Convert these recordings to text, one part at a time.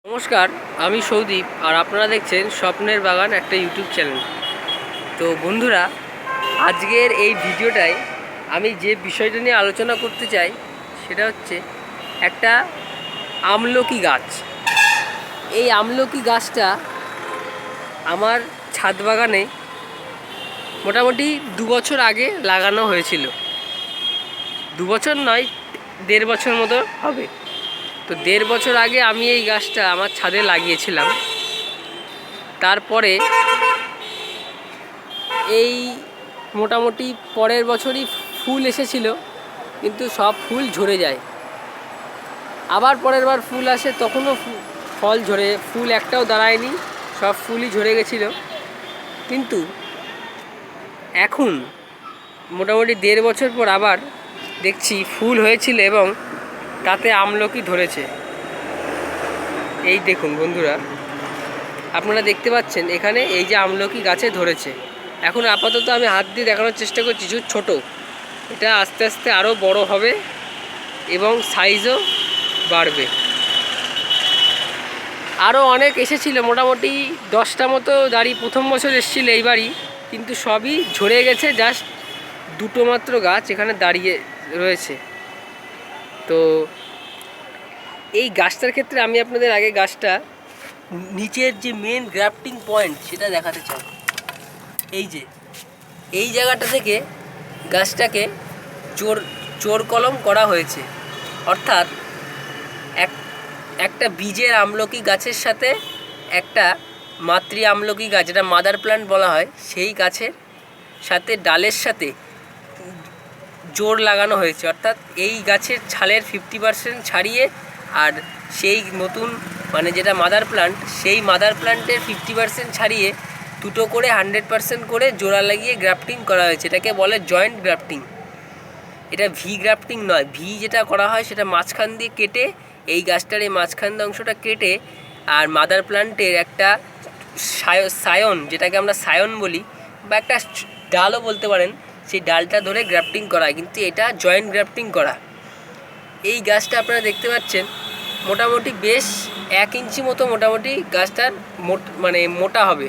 নমস্কার, আমি সৌদীপ আর আপনারা দেখছেন স্বপ্নের বাগান একটা ইউটিউব চ্যানেল। তো বন্ধুরা, আজকের এই ভিডিওটায় আমি যে বিষয়টা নিয়ে আলোচনা করতে চাই সেটা হচ্ছে একটা আমলকি গাছ। এই আমলকি গাছটা আমার ছাদ বাগানে মোটামুটি 2 বছর আগে লাগানো হয়েছিল। 2 বছর নয়, 1.5 বছর মতো হবে। তো 1.5 বছর আগে আমি এই গাছটা আমার ছাদে লাগিয়েছিলাম। তারপরে এই মোটামুটি পরের বছরই ফুল এসেছিল, কিন্তু সব ফুল ঝরে যায়। আবার পরের বার ফুল আসে, তখনও ফল ঝরে, ফুল একটাও দাঁড়ায়নি, সব ফুলই ঝরে গেছিলো। কিন্তু এখন মোটামুটি 1.5 বছর পর আবার দেখছি ফুল হয়েছিল এবং তাতে আমলকি ধরেছে। এই দেখুন বন্ধুরা, আপনারা দেখতে পাচ্ছেন এখানে এই যে আমলকি গাছে ধরেছে। এখন আপাতত আমি হাত দিয়ে দেখানোর চেষ্টা করছি, ছোট, এটা আস্তে আস্তে আরও বড় হবে এবং সাইজও বাড়বে। আরও অনেক এসেছিল, মোটামুটি 10টা মতো দাঁড়ি প্রথম বছর এসেছিল এইবারই, কিন্তু সবই ঝরে গেছে। জাস্ট 2টো মাত্র গাছ এখানে দাঁড়িয়ে রয়েছে। তো এই গাছটার ক্ষেত্রে আমি আপনাদের আগে গাছটা নিচের যে মেন গ্রাফটিং পয়েন্ট সেটা দেখাতে চাই। এই জায়গাটা থেকে গাছটাকে চোর কলম করা হয়েছে, অর্থাৎ একটা বীজের আমলকি গাছের সাথে একটা মাতৃ আমলকি গাছ, যেটা মাদার প্ল্যান্ট বলা হয়, সেই গাছের সাথে ডালের সাথে জোর লাগানো হয়েছে। অর্থাৎ এই গাছের ছালের 50% ছাড়িয়ে আর সেই নতুন যেটা মাদার প্ল্যান্ট, সেই মাদার প্ল্যান্টের 50% ছাড়িয়ে 2টো করে 100% করে জোড়া লাগিয়ে গ্রাফটিং করা হয়েছে। এটাকে বলে জয়েন্ট গ্রাফটিং। এটা ভি গ্রাফটিং নয়। ভি যেটা করা হয় সেটা মাঝখান দিয়ে কেটে, এই গাছটার এই মাঝখান অংশটা কেটে আর মাদার প্ল্যান্টের একটা সায়ন, যেটাকে আমরা সায়ন বলি, বা একটা ডালও বলতে পারেন, সেই ডালটা ধরে গ্রাফটিং করা হয়। কিন্তু এটা জয়েন্ট গ্রাফটিং করা। এই গাছটা আপনারা দেখতে পাচ্ছেন মোটামুটি বেশ 1 ইঞ্চি মতো মোটামুটি গাছটার মোটা হবে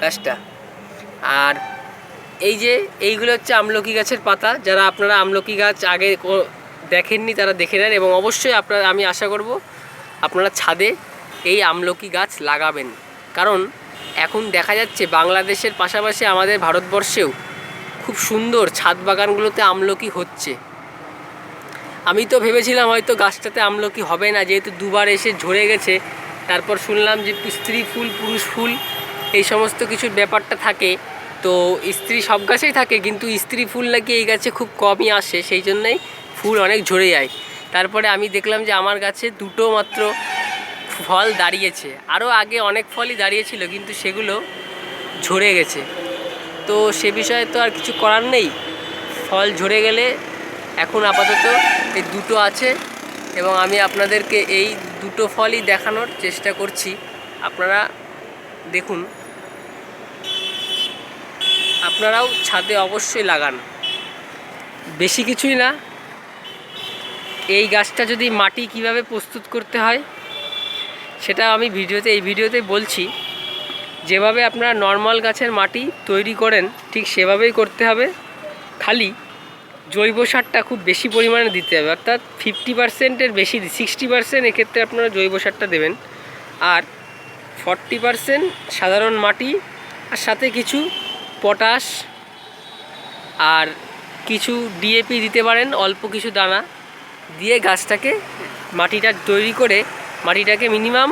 গাছটা। আর এইগুলো হচ্ছে আমলকি গাছের পাতা। যারা আপনারা আমলকি গাছ আগে দেখেননি তারা দেখে নেন, এবং অবশ্যই আমি আশা করব আপনারা ছাদে এই আমলকি গাছ লাগাবেন। কারণ এখন দেখা যাচ্ছে বাংলাদেশের পাশাপাশি আমাদের ভারতবর্ষেও খুব সুন্দর ছাদ বাগানগুলোতে আমলকি হচ্ছে। আমি তো ভেবেছিলাম হয়তো গাছটাতে আমলকি হবে না, যেহেতু 2বার এসে ঝরে গেছে। তারপর শুনলাম যে স্ত্রী ফুল, পুরুষ ফুল, এই সমস্ত কিছুর ব্যাপারটা থাকে। তো স্ত্রী সব গাছেই থাকে, কিন্তু স্ত্রী ফুল নাকি এই গাছে খুব কমই আসে, সেই জন্যই ফুল অনেক ঝরে যায়। তারপরে আমি দেখলাম যে আমার গাছে 2টো মাত্র ফল দাঁড়িয়েছে। আরও আগে অনেক ফলই দাঁড়িয়েছিল, কিন্তু সেগুলো ঝরে গেছে। তো সে বিষয়ে তো আর কিছু করার নেই, ফল ঝরে গেলে এখন আপাতত এই 2টো আছে, এবং আমি আপনাদেরকে এই 2টো ফলই দেখানোর চেষ্টা করছি। আপনারা দেখুন, আপনারাও ছাদে অবশ্যই লাগান। বেশি কিছুই না, এই গাছটা যদি মাটি কিভাবে প্রস্তুত করতে হয় সেটা আমি এই ভিডিওতে বলছি। যেভাবে আপনারা নর্মাল গাছের মাটি তৈরি করেন ঠিক সেভাবেই করতে হবে। খালি জৈব সারটা খুব বেশি পরিমাণে দিতে হবে, অর্থাৎ 50%-এর বেশি, 60% এক্ষেত্রে আপনারা জৈব সারটা দেবেন, আর 40% সাধারণ মাটি, আর সাথে কিছু পটাশ আর কিছু ডিএপি দিতে পারেন, অল্প কিছু দানা দিয়ে গাছটাকে মাটিটা তৈরি করে মাটিটাকে মিনিমাম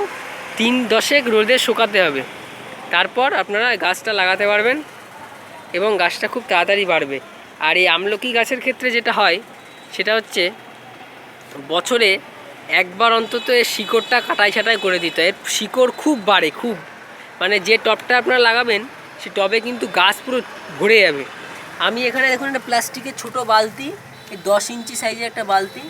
3-10 রোদে শুকাতে হবে। তারপর আপনারা গাছটা লাগাতে পারবেন এবং গাছটা খুব তাড়াতাড়ি বাড়বে। আর এই আমলকি গাছের ক্ষেত্রে যেটা হয় সেটা হচ্ছে বছরে একবার অন্তত এর শিকড়টা কাটাই ছাঁটাই করে দিতে হয়। এর শিকড় খুব বাড়ে, খুব, যে টবটা আপনারা লাগাবেন সেই টবে কিন্তু গাছ পুরো ভরে যাবে। আমি এখানে দেখুন একটা প্লাস্টিকের ছোট বালতি, 10 ইঞ্চি সাইজের একটা বালতি,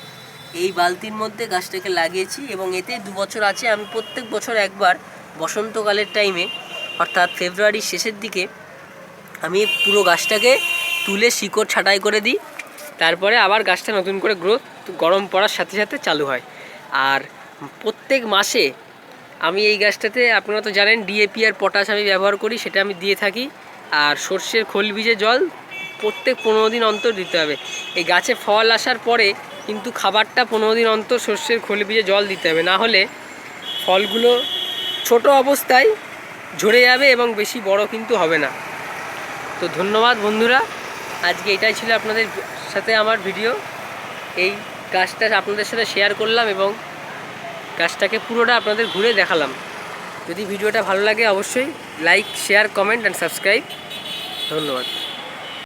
এই বালতির মধ্যে গাছটাকে লাগিয়েছি এবং এতে 2 বছর আছে। আমি প্রত্যেক বছর একবার বসন্তকালের টাইমে, অর্থাৎ ফেব্রুয়ারির শেষের দিকে, আমি পুরো গাছটাকে তুলে শিকড় ছাঁটাই করে দিই। তারপরে আবার গাছটা নতুন করে গ্রোথ গরম পড়ার সাথে সাথে চালু হয়। আর প্রত্যেক মাসে আমি এই গাছটাতে আপনারা তো জানেন ডিএপি আর পটাশ আমি ব্যবহার করি, সেটা আমি দিয়ে থাকি। আর সর্ষের খোল বীজে জল প্রত্যেক 15 দিন অন্তর দিতে হবে। এই গাছে ফল আসার পরে কিন্তু খাবারটা 15 দিন অন্তর সর্ষের খোল বীজে জল দিতে হবে, না হলে ফলগুলো ছোট অবস্থায় ঝরে যাবে এবং বেশি বড় কিন্তু হবে না। তো ধন্যবাদ বন্ধুরা, আজকে এটাই ছিল আপনাদের সাথে আমার ভিডিও। এই গাছটা আপনাদের সাথে শেয়ার করলাম এবং গাছটাকে পুরোটা আপনাদের ঘুরে দেখালাম। যদি ভিডিওটা ভালো লাগে অবশ্যই like, share, comment and subscribe. ধন্যবাদ।